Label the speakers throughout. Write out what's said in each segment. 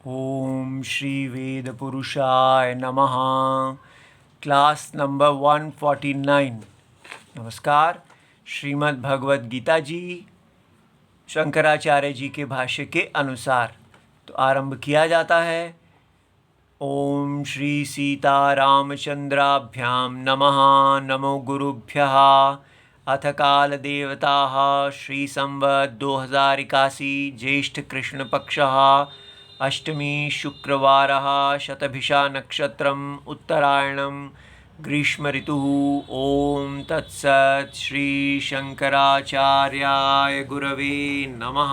Speaker 1: ओम श्री वेद पुरुषाय नमः। Class number 149। नमस्कार। श्रीमद् भगवद गीता जी शंकराचार्य जी के भाष्य के अनुसार तो आरंभ किया जाता है। ओम श्री सीतारामचंद्राभ्याम नमः। नमो गुरुभ्यः। अथ काल देवताः श्री संवत् 2081 ज्येष्ठ कृष्ण पक्षः अष्टमी शुक्रवारः शतभिषा नक्षत्रम् उत्तरायणं ग्रीष्म ऋतुः। ओम तत्सत्। श्री शंकराचार्याय गुरवे नमः।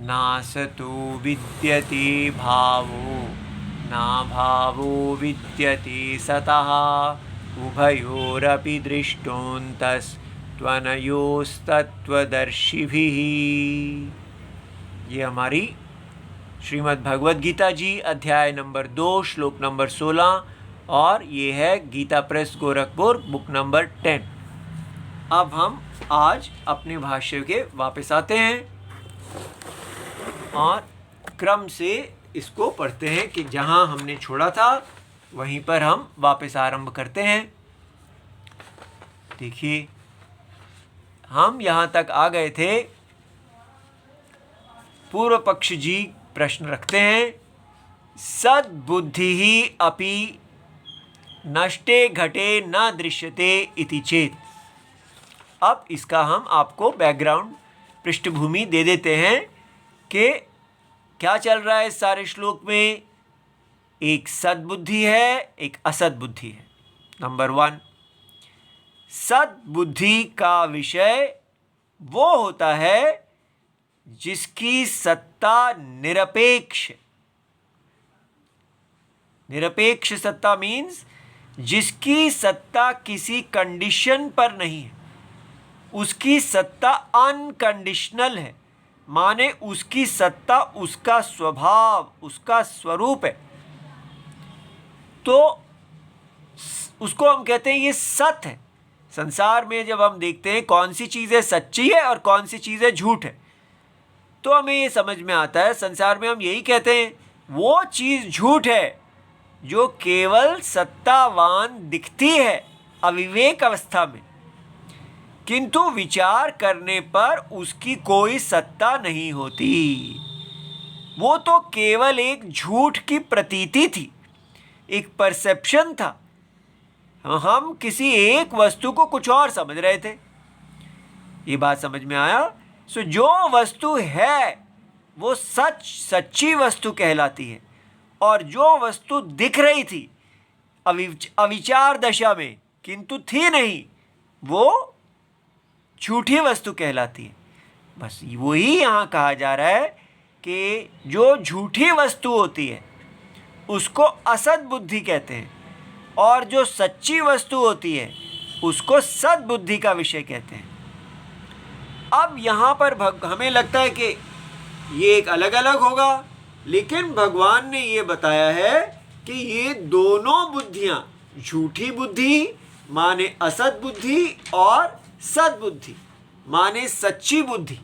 Speaker 1: नासतो विद्यते भावो ना भावो विद्यते सतः उभयोरपि दृष्टोऽन्तस्त्वनयोस्तत्त्वदर्शिभिः। ये हमारी श्रीमद् भगवद गीता जी अध्याय नंबर 2 श्लोक नंबर 16 और ये है Gita press Gorakhpur book number 10। अब हम आज अपने भाष्य के वापस आते हैं और क्रम से इसको पढ़ते हैं कि जहाँ हमने छोड़ा था वहीं पर हम वापस आरंभ करते हैं। देखिए हम यहाँ तक आ गए थे। पूर्व पक्ष जी प्रश्न रखते हैं, सद्बुद्धि ही अपि नष्टे घटे न दृश्यते इति चेत। अब इसका हम आपको बैकग्राउंड पृष्ठभूमि दे देते हैं कि क्या चल रहा है इस सारे श्लोक में। एक सद्बुद्धि है, एक असद्बुद्धि है। नंबर 1, सद्बुद्धि का विषय वो होता है जिसकी सत्ता निरपेक्ष। निरपेक्ष सत्ता मीन्स जिसकी सत्ता किसी कंडीशन पर नहीं है, उसकी सत्ता अनकंडीशनल है। माने उसकी सत्ता उसका स्वभाव, उसका स्वरूप है। तो उसको हम कहते हैं ये सत्य है। संसार में जब हम देखते हैं कौन सी चीज़ें सच्ची है और कौन सी चीज़ें झूठ है, तो हमें ये समझ में आता है। संसार में हम यही कहते हैं वो चीज़ झूठ है जो केवल सत्तावान दिखती है अविवेक अवस्था में, किंतु विचार करने पर उसकी कोई सत्ता नहीं होती। वो तो केवल एक झूठ की प्रतीति थी, एक परसेप्शन था। हम किसी एक वस्तु को कुछ और समझ रहे थे। ये बात समझ में आया। सो जो वस्तु है वो सच्ची वस्तु कहलाती है, और जो वस्तु दिख रही थी अविचार दशा में किंतु थी नहीं, वो झूठी वस्तु कहलाती है। बस वही यहाँ कहा जा रहा है कि जो झूठी वस्तु होती है उसको असद्बुद्धि कहते हैं, और जो सच्ची वस्तु होती है उसको सद्बुद्धि का विषय कहते हैं। अब यहाँ पर हमें लगता है कि ये एक अलग अलग होगा, लेकिन भगवान ने ये बताया है कि ये दोनों बुद्धियाँ, झूठी बुद्धि माने असद्बुद्धि और सद्बुद्धि माने सच्ची बुद्धि,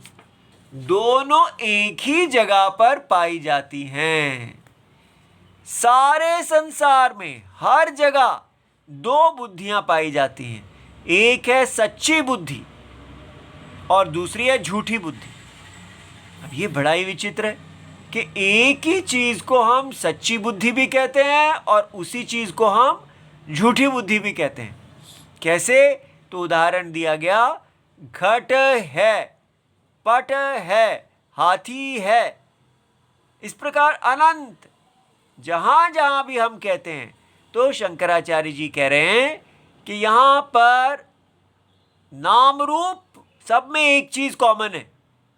Speaker 1: दोनों एक ही जगह पर पाई जाती हैं। सारे संसार में हर जगह दो बुद्धियां पाई जाती हैं, एक है सच्ची बुद्धि और दूसरी है झूठी बुद्धि। अब ये बड़ा ही विचित्र है कि एक ही चीज को हम सच्ची बुद्धि भी कहते हैं और उसी चीज को हम झूठी बुद्धि भी कहते हैं। कैसे? तो उदाहरण दिया गया, घट है, पट है, हाथी है। इस प्रकार अनंत जहाँ जहाँ भी हम कहते हैं, तो शंकराचार्य जी कह रहे हैं कि यहाँ पर नाम रूप सब में एक चीज़ कॉमन है।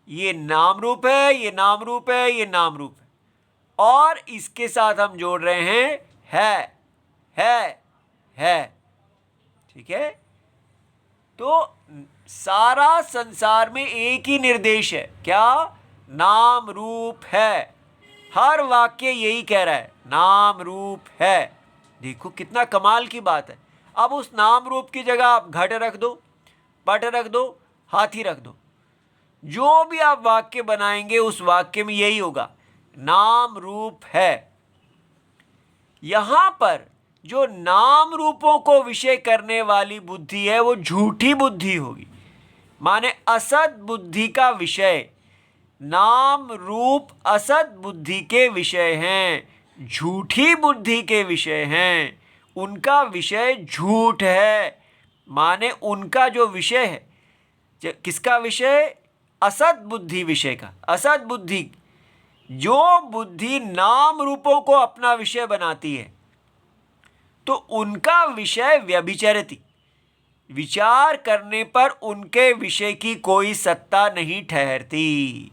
Speaker 1: ये नाम रूप है, ये नाम रूप है, ये नाम रूप है, और इसके साथ हम जोड़ रहे हैं है। ठीक है? तो सारा संसार में एक ही निर्देश है, क्या? नाम रूप है। हर वाक्य यही कह रहा है, नाम रूप है। देखो कितना कमाल की बात है। अब उस नाम रूप की जगह आप घट रख दो, पट रख दो, हाथी रख दो। जो भी आप वाक्य बनाएंगे उस वाक्य में यही होगा, नाम रूप है। यहां पर जो नाम रूपों को विषय करने वाली बुद्धि है वो झूठी बुद्धि होगी। माने असत बुद्धि का विषय, नाम रूप असत बुद्धि के विषय हैं, झूठी बुद्धि के विषय हैं, उनका विषय झूठ है। माने उनका जो विषय है, किसका विषय? असत बुद्धि विषय का। असत बुद्धि, जो बुद्धि नाम रूपों को अपना विषय बनाती है तो उनका विषय व्यभिचरति, विचार करने पर उनके विषय की कोई सत्ता नहीं ठहरती।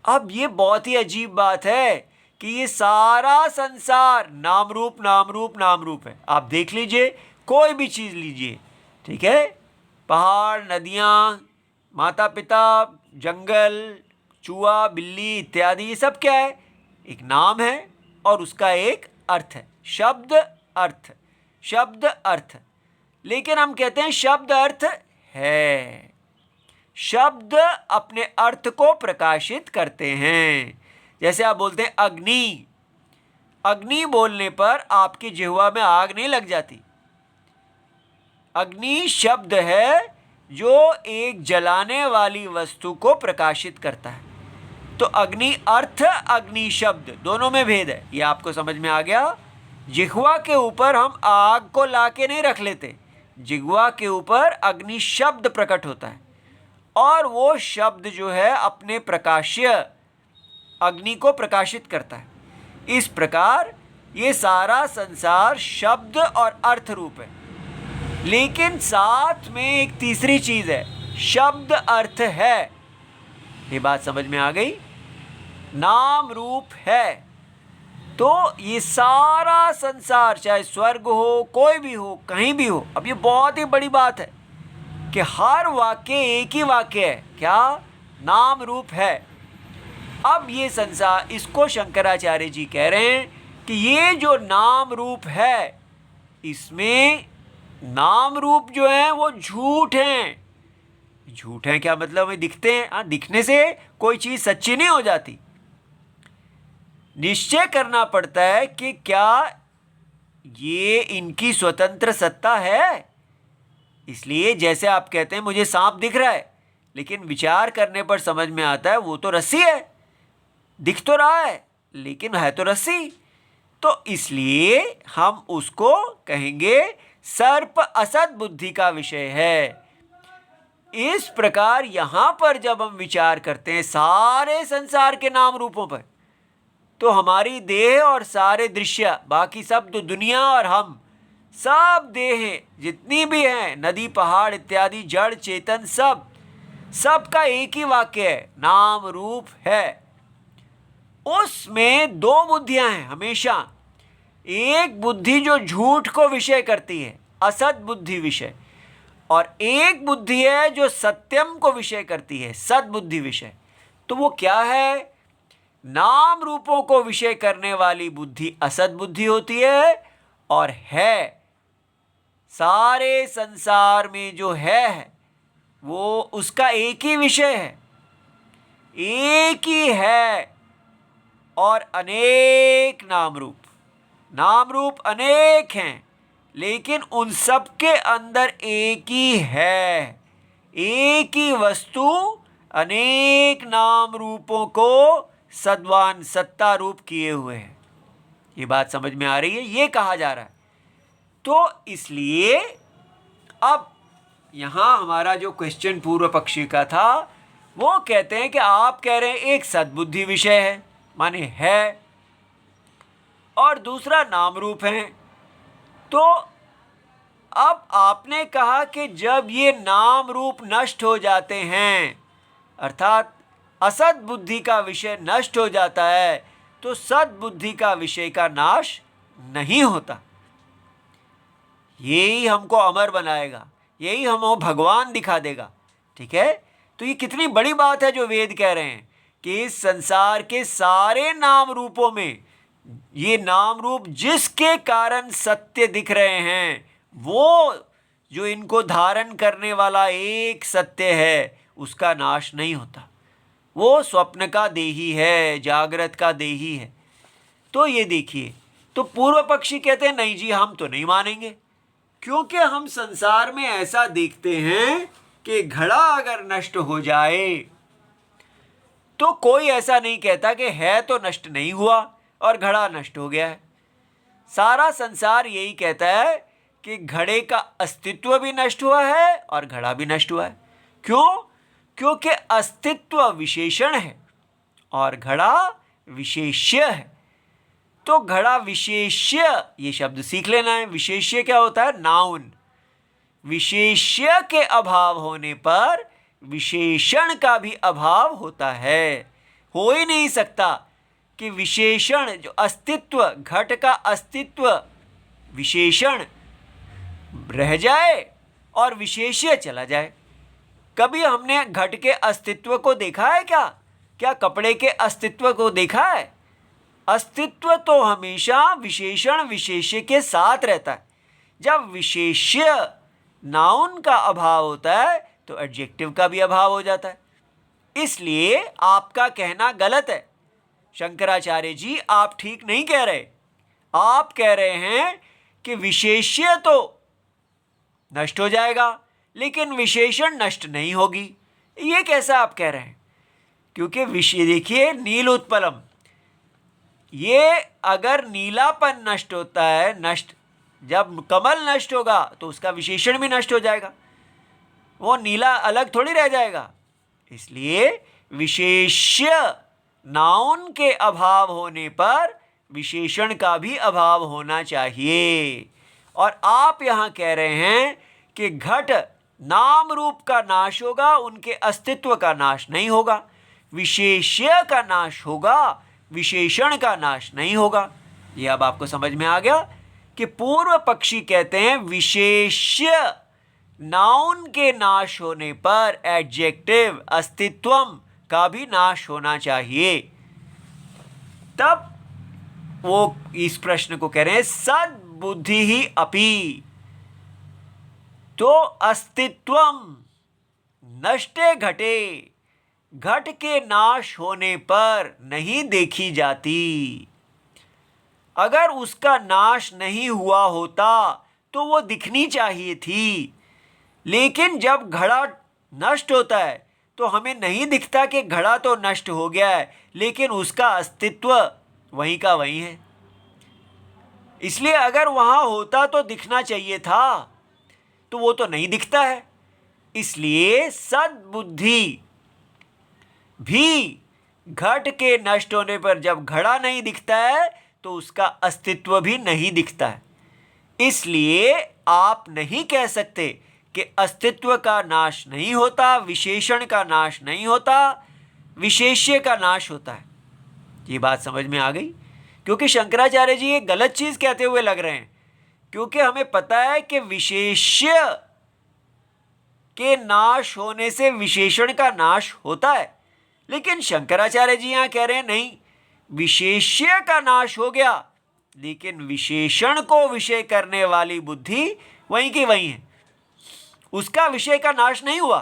Speaker 1: अब ये बहुत ही अजीब बात है कि ये सारा संसार नाम रूप नाम रूप नाम रूप है। आप देख लीजिए, कोई भी चीज़ लीजिए, ठीक है, पहाड़, नदियाँ, माता पिता, जंगल, चूहा, बिल्ली इत्यादि, ये सब क्या है? एक नाम है और उसका एक अर्थ है। शब्द अर्थ, शब्द अर्थ। लेकिन हम कहते हैं शब्द अर्थ है, शब्द अपने अर्थ को प्रकाशित करते हैं। जैसे आप बोलते हैं अग्नि, अग्नि बोलने पर आपकी जिह्वा में आग नहीं लग जाती। अग्नि शब्द है जो एक जलाने वाली वस्तु को प्रकाशित करता है। तो अग्नि अर्थ, अग्नि शब्द, दोनों में भेद है। ये आपको समझ में आ गया? जिह्वा के ऊपर हम आग को लाके नहीं रख लेते, जिह्वा के ऊपर अग्नि शब्द प्रकट होता है और वो शब्द जो है अपने प्रकाश्य अग्नि को प्रकाशित करता है। इस प्रकार ये सारा संसार शब्द और अर्थ रूप है। लेकिन साथ में एक तीसरी चीज है, शब्द अर्थ है। ये बात समझ में आ गई? नाम रूप है। तो ये सारा संसार, चाहे स्वर्ग हो, कोई भी हो, कहीं भी हो, अब ये बहुत ही बड़ी बात है कि हर वाक्य एक ही वाक्य है, क्या? नाम रूप है। अब ये संसार, इसको शंकराचार्य जी कह रहे हैं कि ये जो नाम रूप है, इसमें नाम रूप जो है वो झूठ हैं। झूठ हैं क्या मतलब? है दिखते हैं। हाँ, दिखने से कोई चीज सच्ची नहीं हो जाती। निश्चय करना पड़ता है कि क्या ये इनकी स्वतंत्र सत्ता है। इसलिए जैसे आप कहते हैं मुझे सांप दिख रहा है, लेकिन विचार करने पर समझ में आता है वो तो रस्सी है, दिख तो रहा है लेकिन है तो रस्सी। तो इसलिए हम उसको कहेंगे सर्प असत बुद्धि का विषय है। इस प्रकार यहां पर जब हम विचार करते हैं सारे संसार के नाम रूपों पर, तो हमारी देह और सारे दृश्य, बाकी सब तो दुनिया और हम सब देह जितनी भी हैं, नदी, पहाड़ इत्यादि, जड़, चेतन, सब का एक ही वाक्य है, नाम रूप है। उसमें दो बुद्धियां हैं हमेशा। एक बुद्धि जो झूठ को विषय करती है, असत बुद्धि विषय, और एक बुद्धि है जो सत्यम को विषय करती है, सत बुद्धि विषय। तो वो क्या है? नाम रूपों को विषय करने वाली बुद्धि असत बुद्धि होती है, और है सारे संसार में जो है वो उसका एक ही विषय है, एक ही है, और अनेक नाम रूप अनेक हैं, लेकिन उन सब के अंदर एक ही है, एक ही वस्तु अनेक नाम रूपों को सद्वान सत्ता रूप किए हुए हैं। ये बात समझ में आ रही है? ये कहा जा रहा है। तो इसलिए अब यहां हमारा जो क्वेश्चन पूर्व पक्षी का था, वो कहते हैं कि आप कह रहे हैं एक सद्बुद्धि विषय है, माने है, और दूसरा नाम रूप है। तो अब आपने कहा कि जब ये नाम रूप नष्ट हो जाते हैं, अर्थात असत बुद्धि का विषय नष्ट हो जाता है, तो सद बुद्धि का विषय का नाश नहीं होता। यही हमको अमर बनाएगा, यही हमको भगवान दिखा देगा। ठीक है? तो ये कितनी बड़ी बात है जो वेद कह रहे हैं कि इस संसार के सारे नाम रूपों में ये नाम रूप जिसके कारण सत्य दिख रहे हैं, वो जो इनको धारण करने वाला एक सत्य है, उसका नाश नहीं होता। वो स्वप्न का देही है, जागृत का देही है। तो ये देखिए, तो पूर्व पक्षी कहते हैं नहीं जी हम तो नहीं मानेंगे, क्योंकि हम संसार में ऐसा देखते हैं कि घड़ा अगर नष्ट हो जाए तो कोई ऐसा नहीं कहता कि है तो नष्ट नहीं हुआ और घड़ा नष्ट हो गया है। सारा संसार यही कहता है कि घड़े का अस्तित्व भी नष्ट हुआ है और घड़ा भी नष्ट हुआ है। क्यों? क्योंकि अस्तित्व विशेषण है और घड़ा विशेष्य है। तो घड़ा विशेष्य, ये शब्द सीख लेना है। विशेष्य क्या होता है? नाउन। विशेष्य के अभाव होने पर विशेषण का भी अभाव होता है। हो ही नहीं सकता कि विशेषण जो अस्तित्व, घट का अस्तित्व विशेषण रह जाए और विशेष्य चला जाए। कभी हमने घट के अस्तित्व को देखा है क्या? क्या कपड़े के अस्तित्व को देखा है? अस्तित्व तो हमेशा विशेषण विशेष्य के साथ रहता है। जब विशेष्य नाउन का अभाव होता है तो एडजेक्टिव का भी अभाव हो जाता है। इसलिए आपका कहना गलत है शंकराचार्य जी, आप ठीक नहीं कह रहे। आप कह रहे हैं कि विशेष्य तो नष्ट हो जाएगा लेकिन विशेषण नष्ट नहीं होगी। ये कैसा आप कह रहे हैं? क्योंकि विषय देखिए, नील उत्पलम, ये अगर नीलापन नष्ट होता है, नष्ट, जब कमल नष्ट होगा तो उसका विशेषण भी नष्ट हो जाएगा, वो नीला अलग थोड़ी रह जाएगा। इसलिए विशेष्य नाउन के अभाव होने पर विशेषण का भी अभाव होना चाहिए। और आप यहाँ कह रहे हैं कि घट नाम रूप का नाश होगा, उनके अस्तित्व का नाश नहीं होगा। विशेष्य का नाश होगा, विशेषण का नाश नहीं होगा। ये अब आपको समझ में आ गया कि पूर्व पक्षी कहते हैं विशेष्य नाउन के नाश होने पर एडजेक्टिव अस्तित्वम का भी नाश होना चाहिए। तब वो इस प्रश्न को कह रहे हैं सद्बुद्धि ही अपि, तो अस्तित्वम नष्टे घटे, घट के नाश होने पर नहीं देखी जाती। अगर उसका नाश नहीं हुआ होता तो वो दिखनी चाहिए थी, लेकिन जब घड़ा नष्ट होता है तो हमें नहीं दिखता कि घड़ा तो नष्ट हो गया है, लेकिन उसका अस्तित्व वहीं का वहीं है। इसलिए अगर वहाँ होता तो दिखना चाहिए था, तो वो तो नहीं दिखता है। इसलिए सद्बुद्धि भी घट के नष्ट होने पर जब घड़ा नहीं दिखता है तो उसका अस्तित्व भी नहीं दिखता है। इसलिए आप नहीं कह सकते कि अस्तित्व का नाश नहीं होता, विशेषण का नाश नहीं होता, विशेष्य का नाश होता है। ये बात समझ में आ गई? क्योंकि शंकराचार्य जी ये गलत चीज कहते हुए लग रहे हैं, क्योंकि हमें पता है कि विशेष्य के नाश होने से विशेषण का नाश होता है, लेकिन शंकराचार्य जी यहाँ कह रहे हैं नहीं, विशेष्य का नाश हो गया लेकिन विशेषण को विषय करने वाली बुद्धि वहीं की वहीं है, उसका विषय का नाश नहीं हुआ।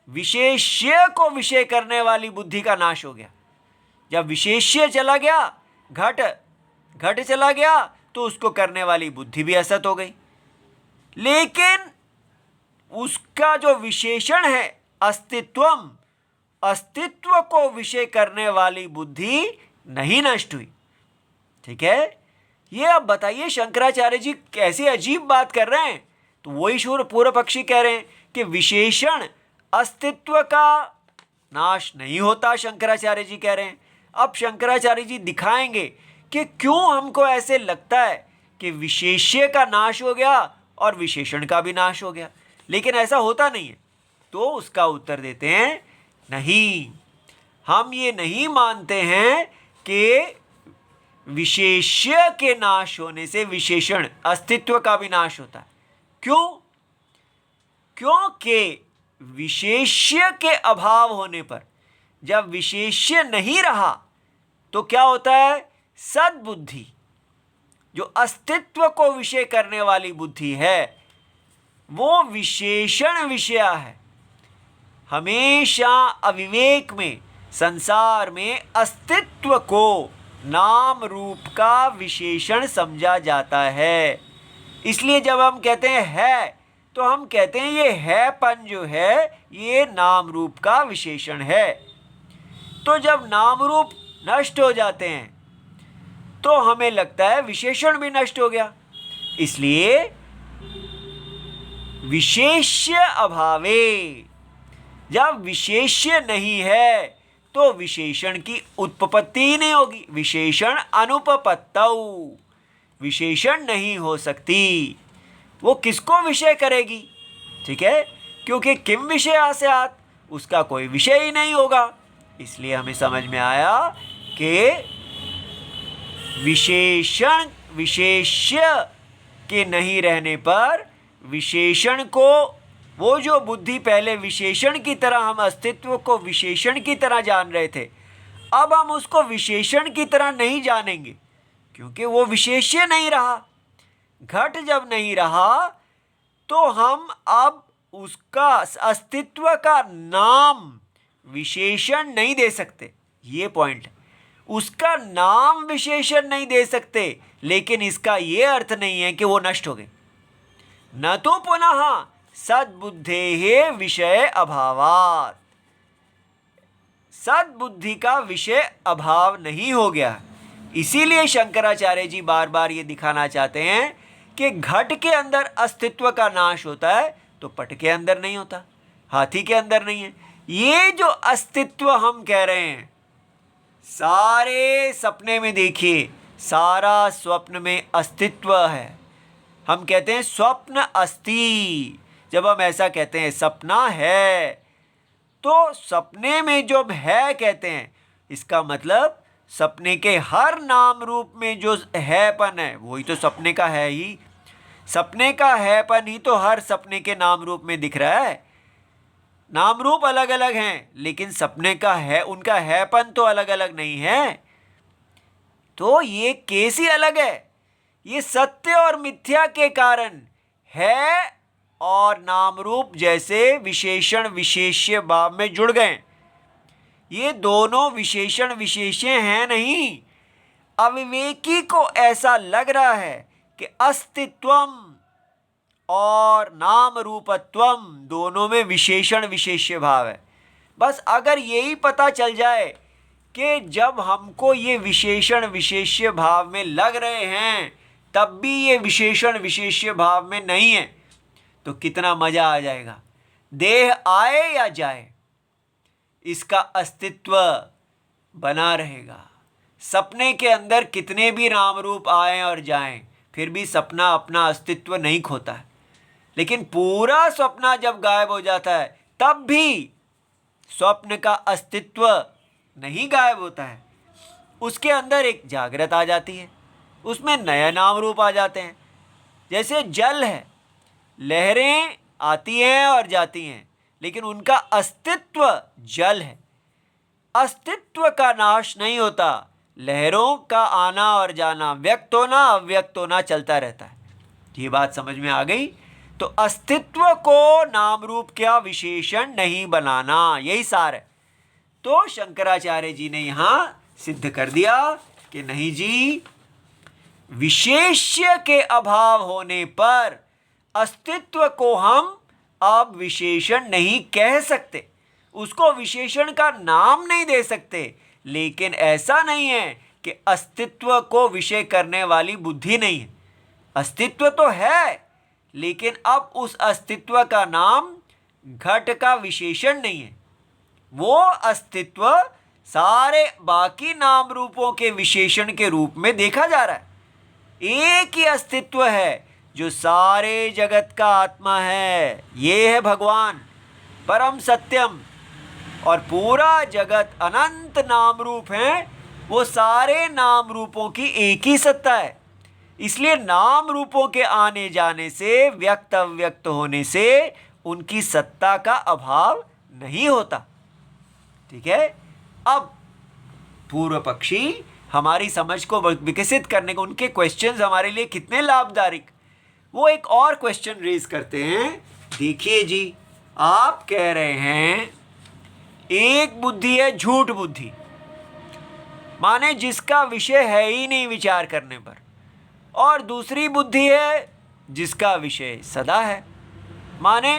Speaker 1: विशेष्य को विषय करने वाली बुद्धि का नाश हो गया। जब विशेष्य चला गया, घट चला गया, तो उसको करने वाली बुद्धि भी असत हो गई। लेकिन उसका जो विशेषण है अस्तित्वम, अस्तित्व को विषय करने वाली बुद्धि नहीं नष्ट हुई। ठीक है? ये अब बताइए शंकराचार्य जी कैसी अजीब बात कर रहे हैं। तो वही पूर्व पक्षी कह रहे हैं कि विशेषण अस्तित्व का नाश नहीं होता, शंकराचार्य जी कह रहे हैं। अब शंकराचार्य जी दिखाएंगे कि क्यों हमको ऐसे लगता है कि विशेष्य का नाश हो गया और विशेषण का भी नाश हो गया, लेकिन ऐसा होता नहीं है। तो उसका उत्तर देते हैं नहीं, हम ये नहीं मानते हैं कि विशेष्य के नाश होने से विशेषण अस्तित्व का भी नाश होता है। क्यों? क्योंकि विशेष्य के अभाव होने पर जब विशेष्य नहीं रहा तो क्या होता है? सद्बुद्धि, जो अस्तित्व को विषय करने वाली बुद्धि है, वो विशेषण विषया है। हमेशा अविवेक में, संसार में अस्तित्व को नाम रूप का विशेषण समझा जाता है। इसलिए जब हम कहते हैं है, तो हम कहते हैं ये हैपन जो है ये नाम रूप का विशेषण है। तो जब नाम रूप नष्ट हो जाते हैं तो हमें लगता है विशेषण भी नष्ट हो गया। इसलिए विशेष्य अभावे, जब विशेष्य नहीं है तो विशेषण की उत्पत्ति ही नहीं होगी। विशेषण अनुपपत्तौ, विशेषण नहीं हो सकती। वो किसको विषय करेगी? ठीक है, क्योंकि किम विषय स्यात्, उसका कोई विषय ही नहीं होगा। इसलिए हमें समझ में आया कि विशेषण विशेष्य के नहीं रहने पर विशेषण को, वो जो बुद्धि पहले विशेषण की तरह, हम अस्तित्व को विशेषण की तरह जान रहे थे, अब हम उसको विशेषण की तरह नहीं जानेंगे, क्योंकि वो विशेष्य नहीं रहा। घट जब नहीं रहा तो हम अब उसका अस्तित्व का नाम विशेषण नहीं दे सकते। ये पॉइंट है, उसका नाम विशेषण नहीं दे सकते, लेकिन इसका ये अर्थ नहीं है कि वो नष्ट हो गए। न तो पुनः सद्बुद्धेः विषय अभावात्, सद्बुद्धि का विषय अभाव नहीं हो गया। इसीलिए शंकराचार्य जी बार बार ये दिखाना चाहते हैं कि घट के अंदर अस्तित्व का नाश होता है तो पट के अंदर नहीं होता, हाथी के अंदर नहीं है। ये जो अस्तित्व हम कह रहे हैं, सारे सपने में देखिए, सारा स्वप्न में अस्तित्व है। हम कहते हैं स्वप्न अस्ति। जब हम ऐसा कहते हैं सपना है, तो सपने में जो है कहते हैं, इसका मतलब सपने के हर नाम रूप में जो हैपन है वही तो सपने का है ही। सपने का हैपन ही तो हर सपने के नाम रूप में दिख रहा है। नाम रूप अलग अलग हैं, लेकिन सपने का है, उनका हैपन तो अलग अलग नहीं है। तो ये कैसी अलग है? ये सत्य और मिथ्या के कारण है और नाम रूप जैसे विशेषण विशेष्य भाव में जुड़ गए। ये दोनों विशेषण विशेष्य हैं नहीं। अविवेकी को ऐसा लग रहा है कि अस्तित्वम और नाम रूपत्वम दोनों में विशेषण विशेष्य भाव है। बस अगर यही पता चल जाए कि जब हमको ये विशेषण विशेष्य भाव में लग रहे हैं तब भी ये विशेषण विशेष्य भाव में नहीं है, तो कितना मजा आ जाएगा। देह आए या जाए, इसका अस्तित्व बना रहेगा। सपने के अंदर कितने भी नाम रूप आए और जाएं, फिर भी सपना अपना अस्तित्व नहीं खोता है। लेकिन पूरा सपना जब गायब हो जाता है तब भी स्वप्न का अस्तित्व नहीं गायब होता है। उसके अंदर एक जागृत आ जाती है, उसमें नया नाम रूप आ जाते हैं। जैसे जल है, लहरें आती हैं और जाती हैं, लेकिन उनका अस्तित्व जल है। अस्तित्व का नाश नहीं होता, लहरों का आना और जाना, व्यक्त होना अव्यक्त होना चलता रहता है। ये बात समझ में आ गई? तो अस्तित्व को नाम रूप क्या विशेषण नहीं बनाना, यही सार है। तो शंकराचार्य जी ने यहाँ सिद्ध कर दिया कि नहीं जी, विशेष्य के अभाव होने पर अस्तित्व को हम अब विशेषण नहीं कह सकते, उसको विशेषण का नाम नहीं दे सकते। लेकिन ऐसा नहीं है कि अस्तित्व को विषय करने वाली बुद्धि नहीं है। अस्तित्व तो है, लेकिन अब उस अस्तित्व का नाम घट का विशेषण नहीं है। वो अस्तित्व सारे बाकी नाम रूपों के विशेषण के रूप में देखा जा रहा है। एक ही अस्तित्व है जो सारे जगत का आत्मा है, ये है भगवान परम सत्यम। और पूरा जगत अनंत नाम रूप हैं, वो सारे नाम रूपों की एक ही सत्ता है। इसलिए नाम रूपों के आने जाने से, व्यक्त अव्यक्त होने से उनकी सत्ता का अभाव नहीं होता। ठीक है। अब पूर्व पक्षी हमारी समझ को विकसित करने को, उनके क्वेश्चंस हमारे लिए कितने लाभदायक, वो एक और क्वेश्चन रेज करते हैं। देखिए जी, आप कह रहे हैं एक बुद्धि है झूठ बुद्धि, माने जिसका विषय है ही नहीं विचार करने पर, और दूसरी बुद्धि है जिसका विषय सदा है, माने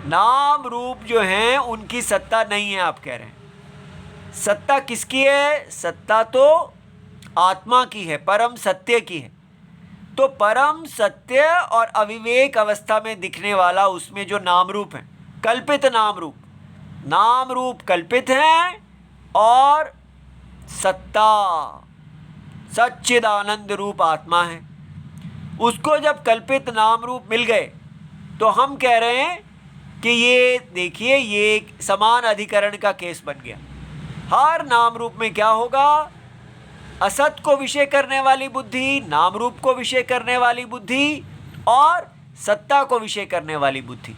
Speaker 1: नाम रूप जो हैं उनकी सत्ता नहीं है। आप कह रहे हैं सत्ता किसकी है? सत्ता तो आत्मा की है, परम सत्य की है। तो परम सत्य और अविवेक अवस्था में दिखने वाला उसमें जो नाम रूप है, कल्पित नाम रूप कल्पित हैं, और सत्ता सच्चिदानंद रूप आत्मा है। उसको जब कल्पित नाम रूप मिल गए तो हम कह रहे हैं कि ये देखिए, ये एक समान अधिकरण का केस बन गया। हर नाम रूप में क्या होगा? असत को विषय करने वाली बुद्धि, नाम रूप को विषय करने वाली बुद्धि, और सत्ता को विषय करने वाली बुद्धि।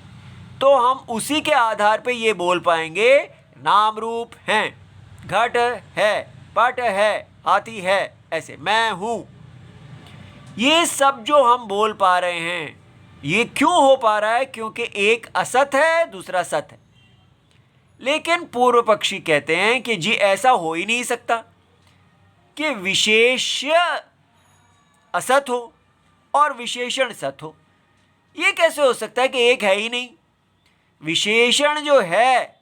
Speaker 1: तो हम उसी के आधार पे ये बोल पाएंगे नाम रूप हैं, घट है, पट है, हाथी है, ऐसे मैं हूँ। ये सब जो हम बोल पा रहे हैं ये क्यों हो पा रहा है? क्योंकि एक असत है, दूसरा सत है। लेकिन पूर्व पक्षी कहते हैं कि जी ऐसा हो ही नहीं सकता कि विशेष असत हो और विशेषण सत हो। ये कैसे हो सकता है कि एक है ही नहीं? विशेषण जो है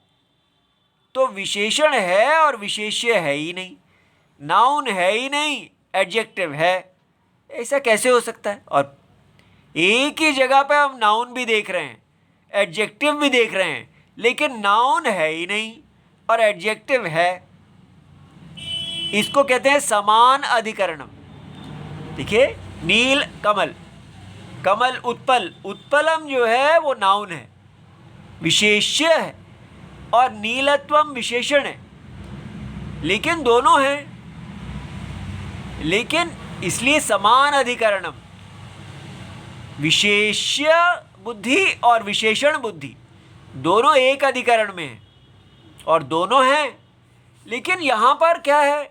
Speaker 1: तो विशेषण है और विशेष्य है ही नहीं, नाउन है ही नहीं, एडजेक्टिव है। ऐसा कैसे हो सकता है? और एक ही जगह पे हम नाउन भी देख रहे हैं, एडजेक्टिव भी देख रहे हैं, लेकिन नाउन है ही नहीं और एडजेक्टिव है। इसको कहते हैं समान अधिकरणम। देखिए, नील कमल, कमल उत्पल, उत्पलम जो है वो नाउन है, विशेष्य है, और नीलत्वम विशेषण है, लेकिन दोनों हैं। लेकिन इसलिए समान अधिकरणम, विशेष्य बुद्धि और विशेषण बुद्धि दोनों एक अधिकरण में हैं और दोनों हैं। लेकिन यहाँ पर क्या है?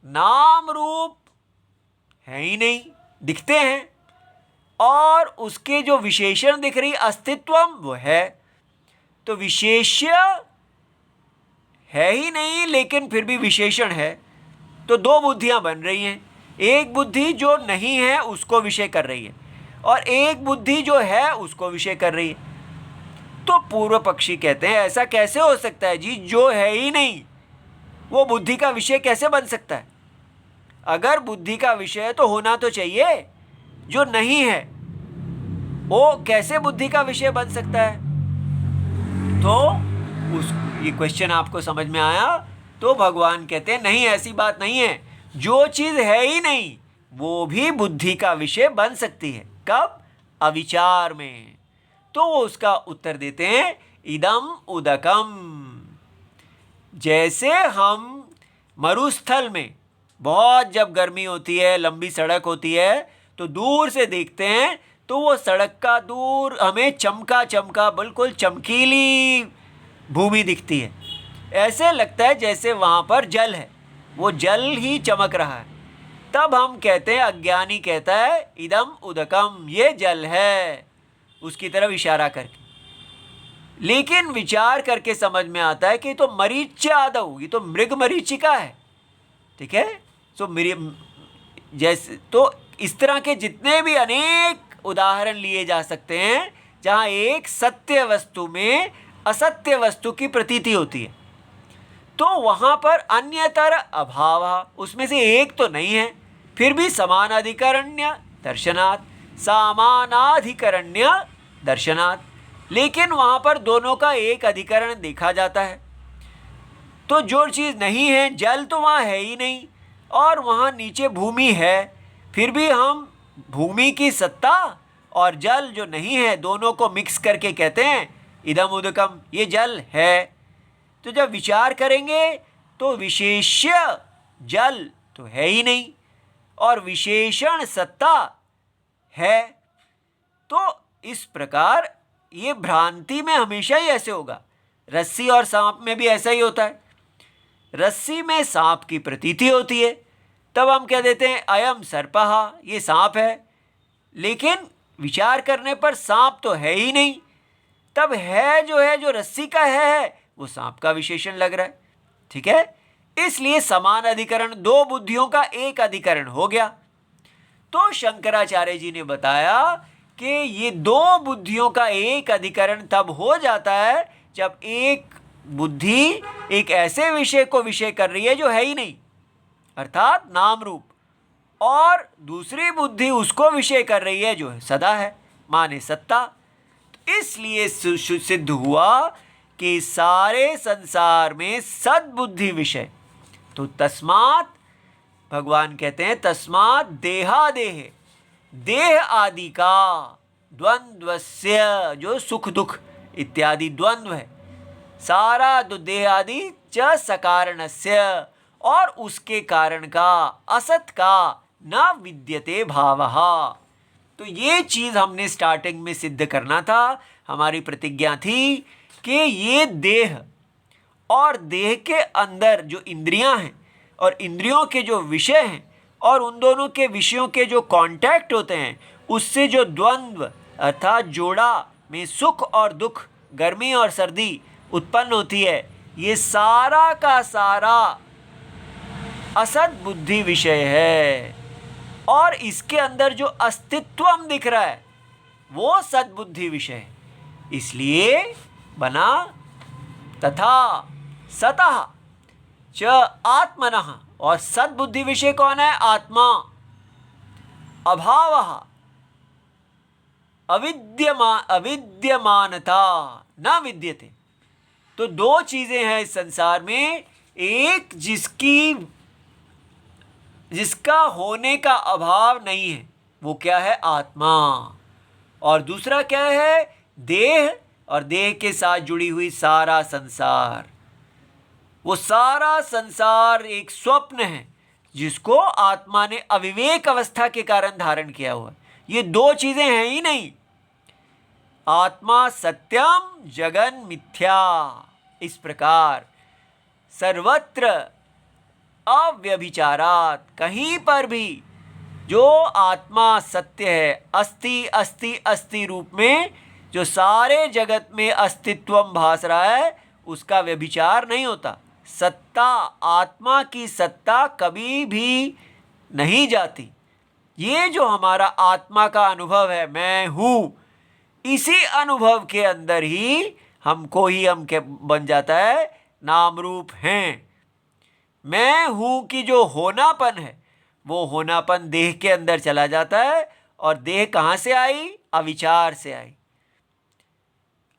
Speaker 1: नाम रूप है ही नहीं, दिखते हैं, और उसके जो विशेषण दिख रही अस्तित्वम वो है। तो विशेष्य है ही नहीं लेकिन फिर भी विशेषण है। तो दो बुद्धियां बन रही हैं, एक बुद्धि जो नहीं है उसको विषय कर रही है और एक बुद्धि जो है उसको विषय कर रही है। तो पूर्व पक्षी कहते हैं ऐसा कैसे हो सकता है जी? जो है ही नहीं वो बुद्धि का विषय कैसे बन सकता है? अगर बुद्धि का विषय तो होना तो चाहिए, जो नहीं है वो कैसे बुद्धि का विषय बन सकता है? तो ये क्वेश्चन आपको समझ में आया? तो भगवान कहते हैं नहीं, ऐसी बात नहीं है, जो चीज़ है ही नहीं वो भी बुद्धि का विषय बन सकती है। कब? अविचार में। तो वो उसका उत्तर देते हैं इदम उदकम। जैसे हम मरुस्थल में बहुत जब गर्मी होती है, लंबी सड़क होती है, तो दूर से देखते हैं तो वो सड़क का दूर हमें चमका चमका बिल्कुल चमकीली भूमि दिखती है। ऐसे लगता है जैसे वहाँ पर जल है, वो जल ही चमक रहा है। तब हम कहते हैं, अज्ञानी कहता है इदम उदकम, ये जल है, उसकी तरफ इशारा करके। लेकिन विचार करके समझ में आता है कि तो मरीच आदौ, ये तो मृग मरीचिका है। ठीक है, तो जैसे तो इस तरह के जितने भी अनेक उदाहरण लिए जा सकते हैं जहाँ एक सत्य वस्तु में असत्य वस्तु की प्रतीति होती है, तो वहाँ पर अन्यतर अभाव, उसमें से एक तो नहीं है, फिर भी समानाधिकरण्य दर्शनात्, समानाधिकरण्य दर्शनात्, लेकिन वहाँ पर दोनों का एक अधिकरण देखा जाता है। तो जो चीज़ नहीं है, जल तो वहाँ है ही नहीं और वहाँ नीचे भूमि है, फिर भी हम भूमि की सत्ता और जल जो नहीं है दोनों को मिक्स करके कहते हैं इदम उदकम, ये जल है। तो जब विचार करेंगे तो विशेष्य जल तो है ही नहीं और विशेषण सत्ता है। तो इस प्रकार ये भ्रांति में हमेशा ही ऐसे होगा। रस्सी और सांप में भी ऐसा ही होता है। रस्सी में सांप की प्रतीति होती है, तब हम कह देते हैं अयम सर्पः, ये सांप है, लेकिन विचार करने पर सांप तो है ही नहीं। तब है जो रस्सी का है वो सांप का विशेषण लग रहा है। ठीक है, इसलिए समान अधिकरण, दो बुद्धियों का एक अधिकरण हो गया। तो शंकराचार्य जी ने बताया कि ये दो बुद्धियों का एक अधिकरण तब हो जाता है जब एक बुद्धि एक ऐसे विषय को विषय कर रही है जो है ही नहीं, अर्थात नाम रूप, और दूसरी बुद्धि उसको विषय कर रही है जो है सदा है, माने सत्ता। तो इसलिए सिद्ध हुआ कि सारे संसार में सद्बुद्धि विषय। तो तस्मात् भगवान कहते हैं तस्मात् देहादेह, देह आदि का द्वंद्वस्य, जो सुख दुख इत्यादि द्वंद्व है, सारा देह आदि च सकारणस्य, और उसके कारण का, असत का, न विद्यते भावः। तो ये चीज़ हमने स्टार्टिंग में सिद्ध करना था। हमारी प्रतिज्ञा थी कि ये देह और देह के अंदर जो इंद्रियां हैं और इंद्रियों के जो विषय हैं और उन दोनों के विषयों के जो कांटेक्ट होते हैं, उससे जो द्वंद्व अर्थात जोड़ा में सुख और दुख, गर्मी और सर्दी उत्पन्न होती है, ये सारा का सारा असत बुद्धि विषय है। और इसके अंदर जो अस्तित्वम दिख रहा है वो सद्बुद्धि विषय है। इसलिए बना तथा सतः च आत्मनः, और सद्बुद्धि विषय कौन है? आत्मा। अभावः अविद्यमानता न विद्यते। तो दो चीजें हैं इस संसार में, एक जिसका होने का अभाव नहीं है, वो क्या है? आत्मा। और दूसरा क्या है? देह, और देह के साथ जुड़ी हुई सारा संसार। वो सारा संसार एक स्वप्न है जिसको आत्मा ने अविवेक अवस्था के कारण धारण किया हुआ। ये दो चीजें हैं ही नहीं। आत्मा सत्यम, जगन मिथ्या। इस प्रकार सर्वत्र अव्यभिचारात, कहीं पर भी जो आत्मा सत्य है, अस्ति अस्ति अस्ति रूप में जो सारे जगत में अस्तित्वम भास रहा है, उसका व्यभिचार नहीं होता। सत्ता, आत्मा की सत्ता कभी भी नहीं जाती। ये जो हमारा आत्मा का अनुभव है, मैं हूँ, इसी अनुभव के अंदर ही हमको ही हम के बन जाता है नाम रूप हैं। मैं हूँ कि जो होनापन है, वो होनापन देह के अंदर चला जाता है। और देह कहाँ से आई? अविचार से आई।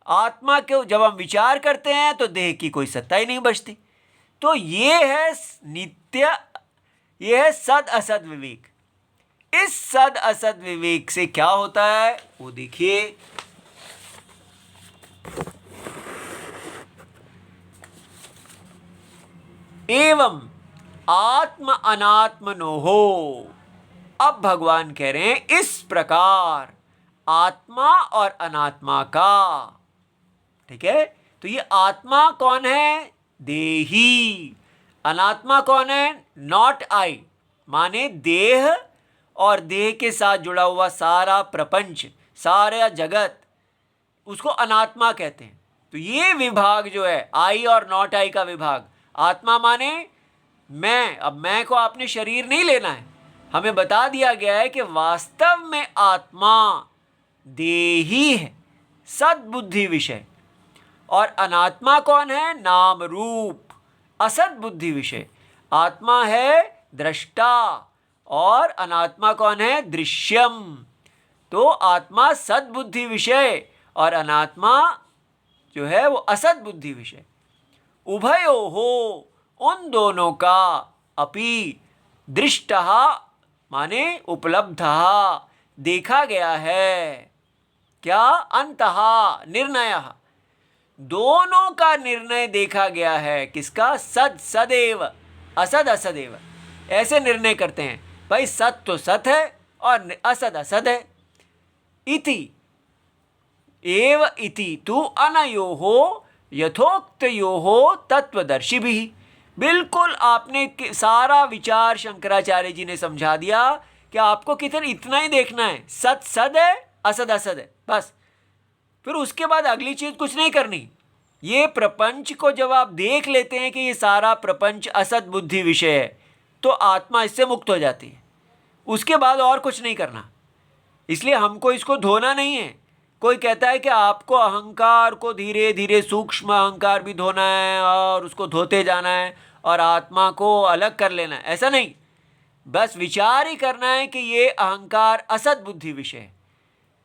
Speaker 1: आत्मा के जब हम विचार करते हैं तो देह की कोई सत्ता ही नहीं बचती। तो ये है नित्य, ये है सद असद विवेक। इस सद असद विवेक से क्या होता है वो देखिए। एवं आत्म अनात्मनोः। अब भगवान कह रहे हैं इस प्रकार आत्मा और अनात्मा का। ठीक है, तो ये आत्मा कौन है? देही। अनात्मा कौन है? नॉट आई, माने देह और देह के साथ जुड़ा हुआ सारा प्रपंच, सारा जगत, उसको अनात्मा कहते हैं। तो ये विभाग जो है आई और नॉट आई का विभाग, आत्मा माने मैं। अब मैं को आपने शरीर नहीं लेना है, हमें बता दिया गया है कि वास्तव में आत्मा देही है, सद्बुद्धि विषय। और अनात्मा कौन है? नाम रूप, असद बुद्धि विषय। आत्मा है दृष्टा और अनात्मा कौन है? दृश्यम। तो आत्मा सद्बुद्धि विषय और अनात्मा जो है वो असद बुद्धि विषय। उभयो हो, उन दोनों का, अपि दृष्टः माने उपलब्धः, देखा गया है। क्या? अंतः निर्णयः, दोनों का निर्णय देखा गया है। किसका? सद सदैव, असद असदैव। ऐसे निर्णय करते हैं भाई, सत तो सत है और असद असद है। इति एव इति तु अनयोः यथोक्तयोः तत्वदर्शिभिः। बिल्कुल आपने सारा विचार शंकराचार्य जी ने समझा दिया कि आपको इतना ही देखना है, सत सद है, असद असद है, बस। फिर उसके बाद अगली चीज कुछ नहीं करनी। ये प्रपंच को जब आप देख लेते हैं कि ये सारा प्रपंच असत बुद्धि विषय है, तो आत्मा इससे मुक्त हो जाती है। उसके बाद और कुछ नहीं करना। इसलिए हमको इसको धोना नहीं है। कोई कहता है कि आपको अहंकार को धीरे धीरे, सूक्ष्म अहंकार भी धोना है और उसको धोते जाना है और आत्मा को अलग कर लेना है, ऐसा नहीं। बस विचार ही करना है कि ये अहंकार असत बुद्धि विषय है।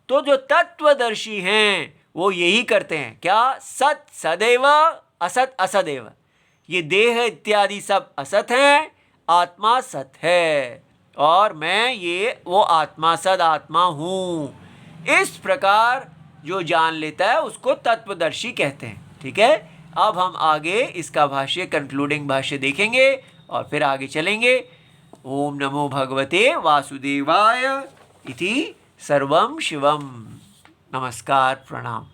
Speaker 1: तो जो तत्वदर्शी हैं वो यही करते हैं, क्या? सत सदैव, असत असदैव। ये देह इत्यादि सब असत हैं, आत्मा सत है, और मैं ये वो आत्मा सद आत्मा हूँ। इस प्रकार जो जान लेता है उसको तत्वदर्शी कहते हैं। ठीक है, अब हम आगे इसका भाष्य, कंक्लूडिंग भाष्य देखेंगे और फिर आगे चलेंगे। ओम नमो भगवते वासुदेवाय इति सर्वं शिवम। नमस्कार, प्रणाम।